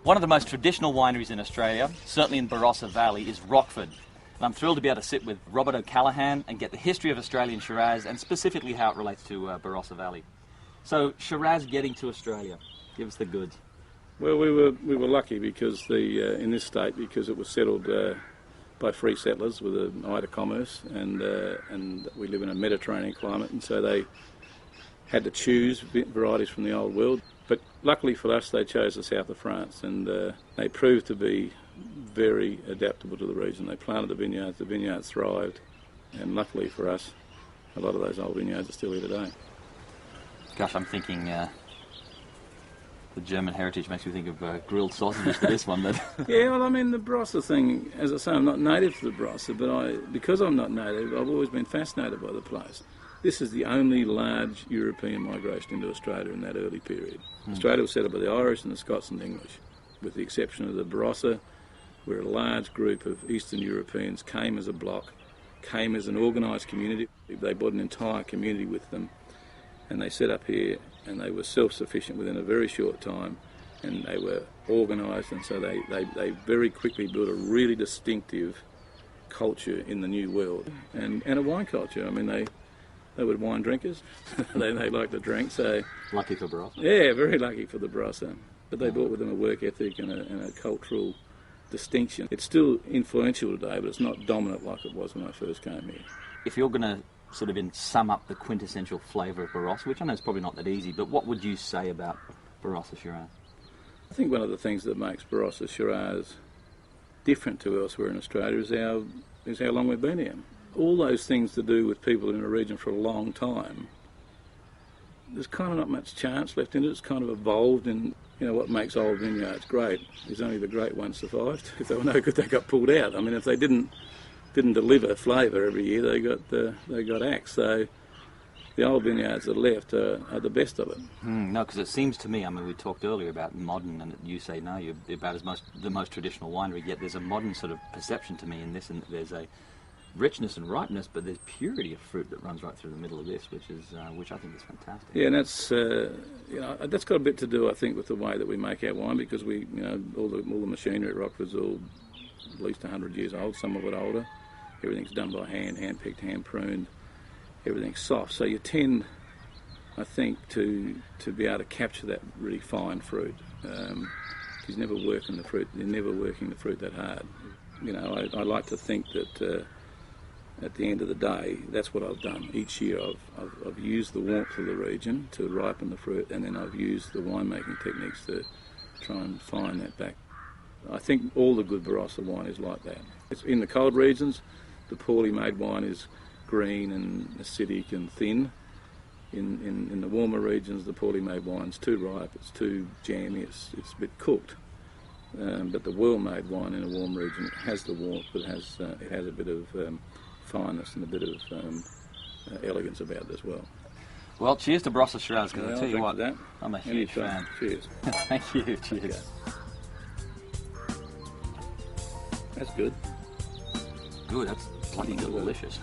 One of the most traditional wineries in Australia, certainly in Barossa Valley, is Rockford. And I'm thrilled to be able to sit with Robert O'Callaghan and get the history of Australian Shiraz and specifically how it relates to Barossa Valley. So, Shiraz getting to Australia, give us the goods. Well, we were lucky because in this state because it was settled by free settlers with an eye to commerce, and we live in a Mediterranean climate, and so they had to choose varieties from the old world. But luckily for us, they chose the south of France, and they proved to be very adaptable to the region. They planted the vineyards thrived, and luckily for us, a lot of those old vineyards are still here today. Gosh, I'm thinking the German heritage makes me think of grilled sausages for this one. But Yeah, well, I mean, the Barossa thing, as I say, I'm not native to the Barossa, but because I'm not native, I've always been fascinated by the place. This is the only large European migration into Australia in that early period. Australia was settled by the Irish and the Scots and the English, with the exception of the Barossa, where a large group of Eastern Europeans came as a block, came as an organised community. They brought an entire community with them, and they set up here, and they were self-sufficient within a very short time, and they were organised, and so they very quickly built a really distinctive culture in the new world, and a wine culture. I mean, they were wine drinkers. they liked to drink, so... Lucky for Barossa. Yeah, very lucky for the Barossa. But they brought with them a work ethic and a cultural distinction. It's still influential today, but it's not dominant like it was when I first came here. If you're going to sort of sum up the quintessential flavour of Barossa, which I know is probably not that easy, but what would you say about Barossa Shiraz? I think one of the things that makes Barossa Shiraz different to elsewhere in Australia is how long we've been here. All those things to do with people in a region for a long time, there's kind of not much chance left in it. It's kind of evolved, and what makes old vineyards great is only the great ones survived. If they were no good, they got pulled out. I mean, if they didn't deliver flavour every year, they got axed. So the old vineyards that are left are the best of it. No, because it seems to me, I mean, we talked earlier about modern, and you say no, you're about the most traditional winery, yet there's a modern sort of perception to me in this, and there's a richness and ripeness, but there's purity of fruit that runs right through the middle of this, which I think is fantastic. Yeah, and that's got a bit to do, I think, with the way that we make our wine, because we, all the machinery at Rockford's all at least 100 years old, some of it older. Everything's done by hand-picked, hand-pruned. Everything's soft, so you tend, I think, to be able to capture that really fine fruit. He's never working the fruit. They're never working the fruit that hard. I like to think that. At the end of the day, that's what I've done. Each year I've used the warmth of the region to ripen the fruit, and then I've used the winemaking techniques to try and find that back. I think all the good Barossa wine is like that. It's in the cold regions, the poorly made wine is green and acidic and thin. In the warmer regions, the poorly made wine's too ripe, it's too jammy, it's a bit cooked. But the well-made wine in a warm region, it has the warmth, but it has a bit of fineness and a bit of elegance about it as well. Well, cheers to Barossa Shiraz, because I tell you what, that. I'm a huge fan. Cheers. Thank you, cheers. That's good. Good, that's bloody delicious.